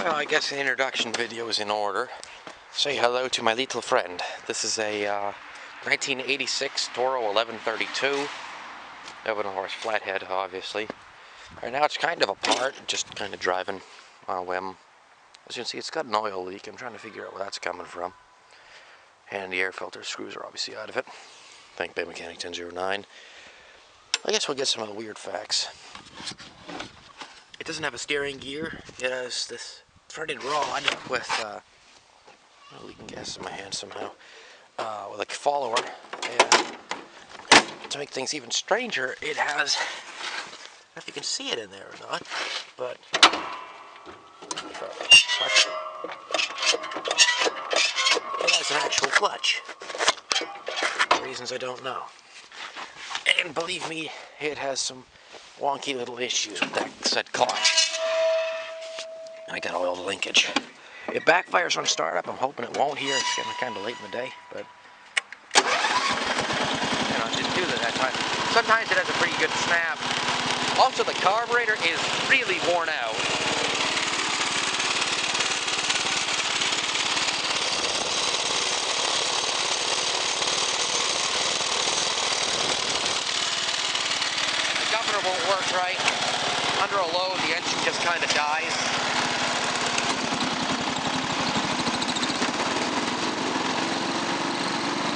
Well, I guess the introduction video is in order. Say hello to my little friend. This is a 1986 Toro 1132. 11-horse flathead, obviously. Right now it's kind of apart, just kind of driving on a whim. As you can see, it's got an oil leak. I'm trying to figure out where that's coming from. And the air filter screws are obviously out of it. Thank Bay Mechanic 1009. I guess we'll get some of the weird facts. It doesn't have a steering gear. It has this threaded rod with, leaking gas in my hand somehow, with a follower. And to make things even stranger, it has, I don't know if you can see it in there or not, but it has an actual clutch. For reasons I don't know. And believe me, it has some wonky little issues with that said clutch. I got oil linkage. It backfires on startup. I'm hoping it won't here. It's getting kind of late in the day, but it didn't do that time. Sometimes it has a pretty good snap. Also, the carburetor is really worn out. The governor won't work right. Under a load, the engine just kind of dies.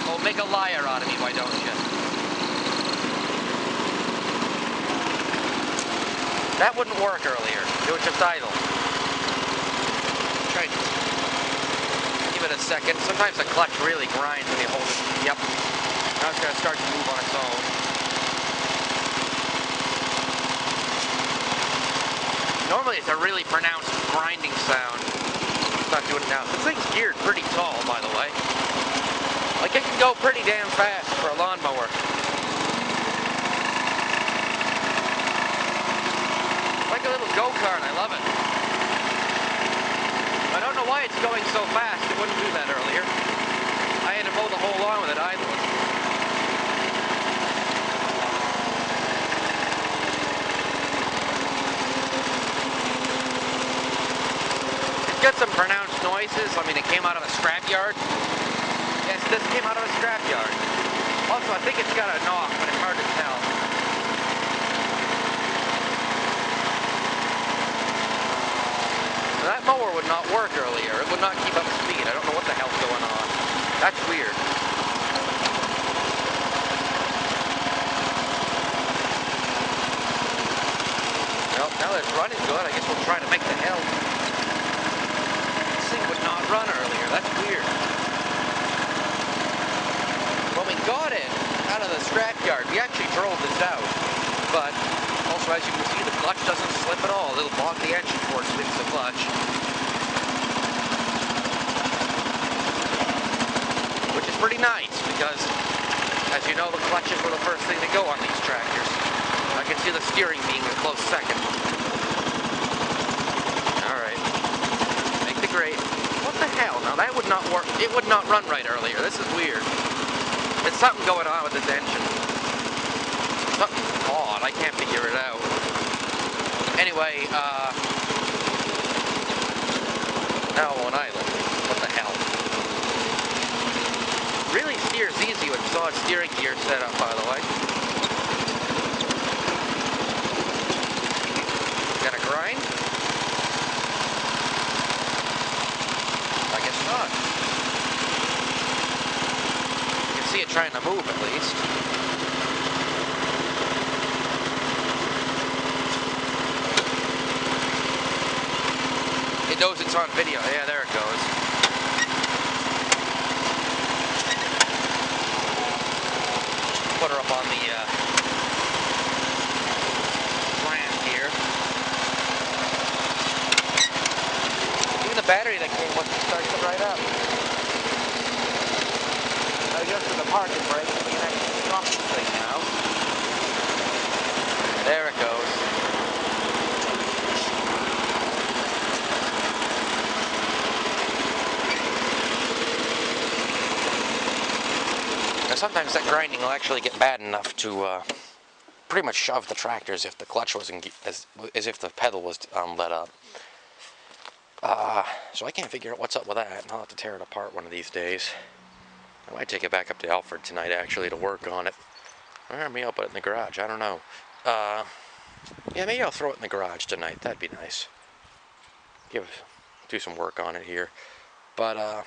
Oh, make a liar out of me, why don't you? That wouldn't work earlier. It was just idle. Try to give it a second. Sometimes the clutch really grinds when you hold it. Yep. Now it's going to start to move on its own. Normally it's a really pronounced grinding sound. It's not doing it now. This thing's geared pretty tall, by the way. Like, it can go pretty damn fast for a lawnmower. Like a little go-kart, I love it. I don't know why it's going so fast. It wouldn't do that earlier. I had to mow the whole lawn with it idling. Got some pronounced noises. I mean, it came out of a scrapyard. Yes, this came out of a scrapyard. Also, I think it's got a knock, but it's hard to tell. So that mower would not work earlier. It would not keep up speed. I don't know what the hell's going on. That's weird. Well, now that it's running good, I guess we'll try to make the hell. Would not run earlier. That's weird. When we got it out of the scrapyard, we actually drove this out. But also, as you can see, the clutch doesn't slip at all. It'll block the engine before it spins the clutch. Which is pretty nice because, as you know, the clutches were the first thing to go on these tractors. I can see the steering being a close second. Alright. Make the grade. What the hell? Now that would not work. It would not run right earlier. This is weird. There's something going on with this engine. Something odd. I can't figure it out. Anyway, now on island. What the hell? Really steers easy with solid steering gear set up, by the way. Got a grind? Not. You can see it trying to move at least. It knows it's on video. Yeah, there it goes. Put her up on the plant here. Even the battery that came with it starts it right up. Now just for the parking brake, we can actually stop this thing now. There it goes. Now sometimes that grinding will actually get bad enough to pretty much shove the tractor as if the clutch wasn't, as if the pedal was let up. So I can't figure out what's up with that, and I'll have to tear it apart one of these days. I might take it back up to Alfred tonight, actually, to work on it. Or maybe I'll put it in the garage, I don't know. Yeah, maybe I'll throw it in the garage tonight, that'd be nice. Do some work on it here. But,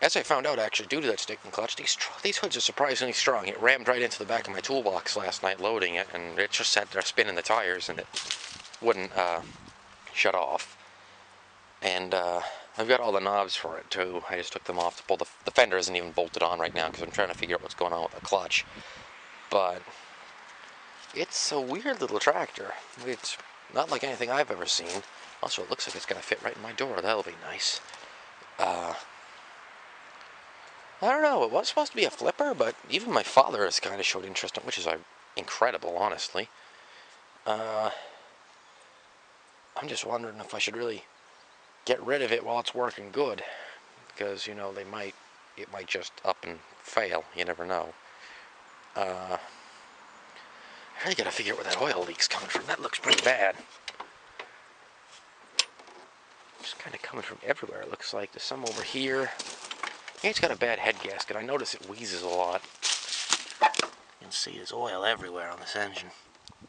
as I found out, actually, due to that stick and clutch, these hoods are surprisingly strong. It rammed right into the back of my toolbox last night loading it, and it just sat there spinning the tires, and it wouldn't shut off. And I've got all the knobs for it, too. I just took them off to pull the fender isn't even bolted on right now because I'm trying to figure out what's going on with the clutch. But it's a weird little tractor. It's not like anything I've ever seen. Also, it looks like it's going to fit right in my door. That'll be nice. I don't know, it was supposed to be a flipper, but even my father has kind of showed interest in it, which is incredible, honestly. I'm just wondering if I should really get rid of it while it's working good, because, you know, it might just up and fail, you never know. I really gotta figure out where that oil leak's coming from. That looks pretty bad. It's kind of coming from everywhere, it looks like. There's some over here. It's got a bad head gasket. I notice it wheezes a lot. You can see there's oil everywhere on this engine.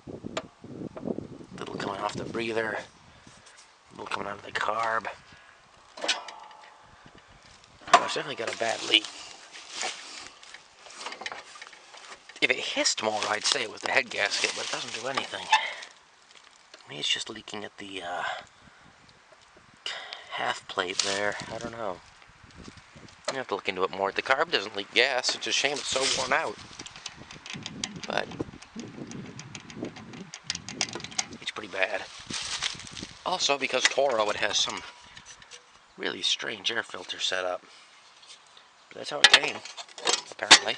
A little coming off the breather. A little coming out of the carb. Oh, it's definitely got a bad leak. If it hissed more, I'd say it was the head gasket, but it doesn't do anything. Maybe it's just leaking at the half plate there. I don't know. I have to look into it more. The carb doesn't leak gas. It's a shame it's so worn out. But it's pretty bad. Also, because Toro, it has some really strange air filter set up. But that's how it came, apparently.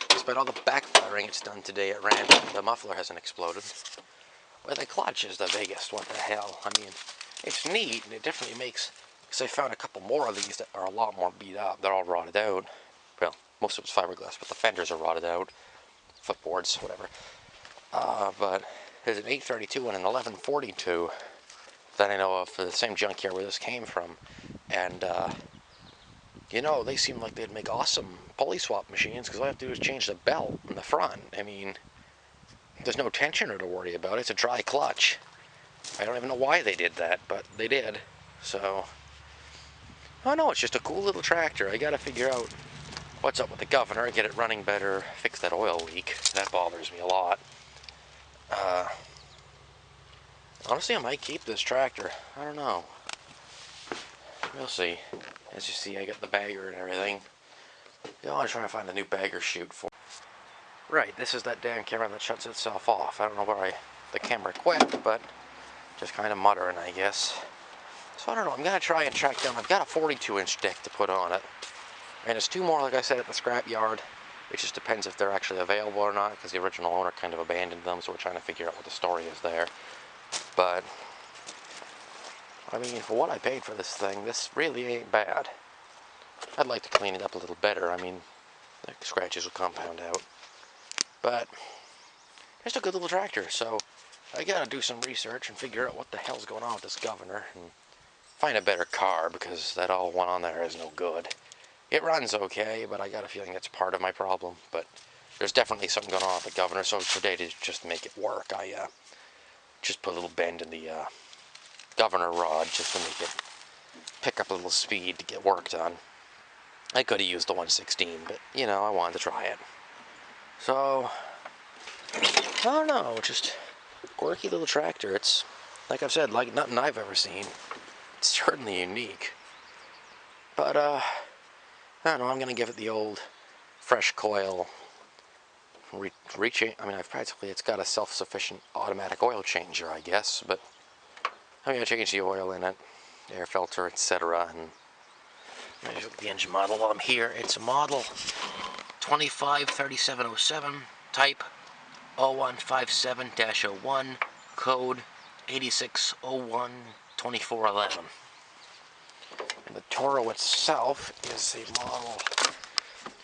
Despite all the backfiring it's done today at random, the muffler hasn't exploded. Well, the clutch is the biggest. What the hell? I mean, it's neat, and it definitely makes... Because I found a couple more of these that are a lot more beat up. They're all rotted out. Well, most of it's fiberglass, but the fenders are rotted out. Footboards, whatever. But there's an 832 and an 1142 that I know of for the same junkyard where this came from. And, you know, they seem like they'd make awesome pulley swap machines, because all I have to do is change the belt in the front. I mean, there's no tensioner to worry about. It's a dry clutch. I don't even know why they did that, but they did. So... Oh no, it's just a cool little tractor. I gotta figure out what's up with the governor, get it running better, fix that oil leak. That bothers me a lot. Honestly, I might keep this tractor. I don't know. We'll see. As you see, I got the bagger and everything. I want to try and find a new bagger chute for. Right, this is that damn camera that shuts itself off. I don't know where the camera quit, but just kind of muttering, I guess. So I don't know, I'm going to try and track down, I've got a 42-inch deck to put on it. And there's two more, like I said, at the scrap yard. It just depends if they're actually available or not, because the original owner kind of abandoned them, so we're trying to figure out what the story is there. But, I mean, for what I paid for this thing, this really ain't bad. I'd like to clean it up a little better. I mean, the scratches will compound out. But, it's a good little tractor, so I gotta do some research and figure out what the hell's going on with this governor, and find a better car, because that all one on there is no good. It runs okay, but I got a feeling that's part of my problem. But there's definitely something going on with the governor, so today, to just make it work, I just put a little bend in the governor rod just to make it pick up a little speed to get work done. I could have used the 116, but, you know, I wanted to try it. So, I don't know, just quirky little tractor. It's, like I've said, like nothing I've ever seen. It's certainly unique. But, I don't know, I'm going to give it the old fresh coil I mean, it's got a self-sufficient automatic oil changer, I guess, but I'm going to change the oil in it, air filter, etc. And maybe look at the engine model while I'm here. It's a model 253707, type 0157-01, code 8601-2411. And the Toro itself is a model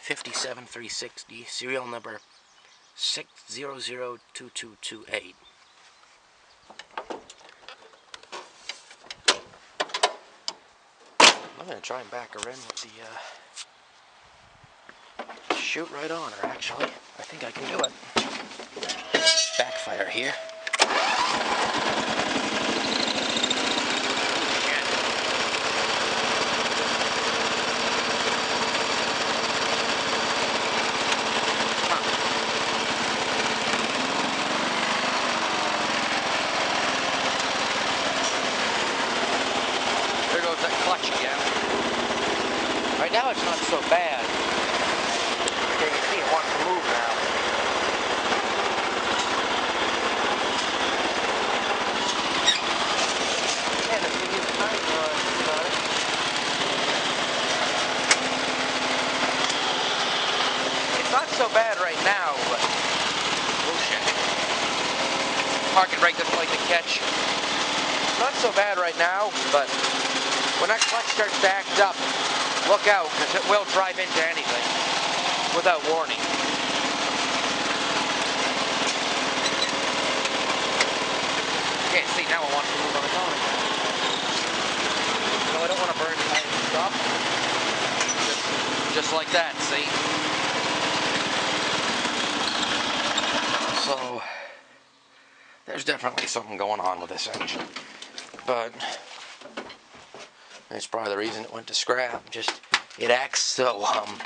57360, serial number 6002228. I'm going to try and back her in with the, shoot right on her, actually. I think I can do it. Backfire here. There goes that clutch again. Right now it's not so bad. Okay, you see it wants to move now. Yeah, the thing is tight about it. It's not so bad right now, but oh shit. Parking brake doesn't like to catch. Not so bad right now, but when that clutch starts to act up, look out, because it will drive into anything without warning. Okay, see, now I want to move on its own again. No, I don't want to burn the iron stuff. Just like that, see? So, there's definitely something going on with this engine. But that's probably the reason it went to scrap. Just, it acts so, oh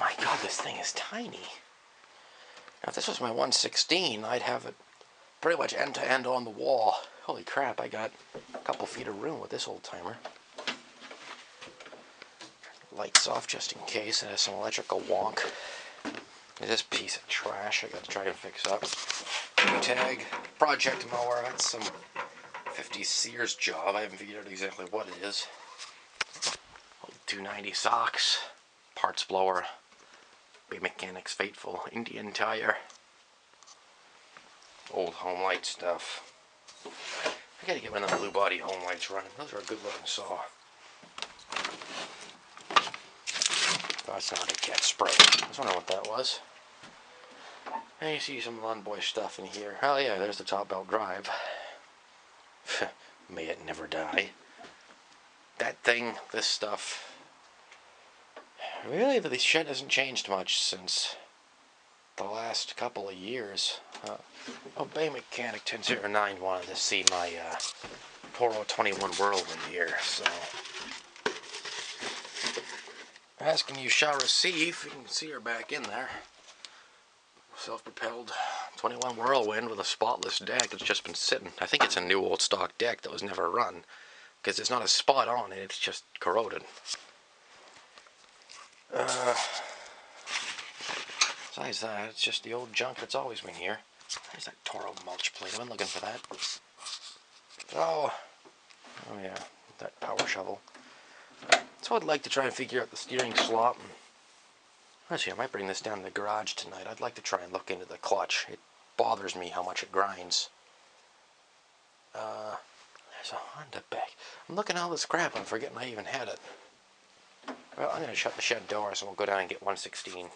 my god, this thing is tiny. Now, if this was my 116, I'd have it pretty much end to end on the wall. Holy crap, I got a couple feet of room with this old timer. Lights off just in case. It has some electrical wonk. This piece of trash I got to try and fix up. Tag, project mower, that's some 50 Sears job. I haven't figured out exactly what it is. Old 290 socks, parts blower, Bay Mechanics Faithful, Indian tire, old home light stuff. I gotta get one of the blue body home lights running. Those are a good looking saw. That's not a cat spray. I was wondering what that was. And you see some lawn boy stuff in here. Oh yeah, there's the top belt drive. May it never die. That thing, this stuff. Really, the shed hasn't changed much since the last couple of years. Bay Mechanic 1009 wanted to see my Toro 21 Whirlwind here, so asking you shall receive. You can see her back in there. Self-propelled 21 Whirlwind with a spotless deck that's just been sitting. I think it's a new old stock deck that was never run, because there's not a spot on it, it's just corroded. Besides that, it's just the old junk that's always been here. There's that Toro mulch plate. I've been looking for that. Oh yeah, that power shovel. So I'd like to try and figure out the steering slot. Actually, I might bring this down to the garage tonight. I'd like to try and look into the clutch. It bothers me how much it grinds. There's a Honda back. I'm looking at all this crap. I'm forgetting I even had it. Well, I'm going to shut the shed door so we'll go down and get 116.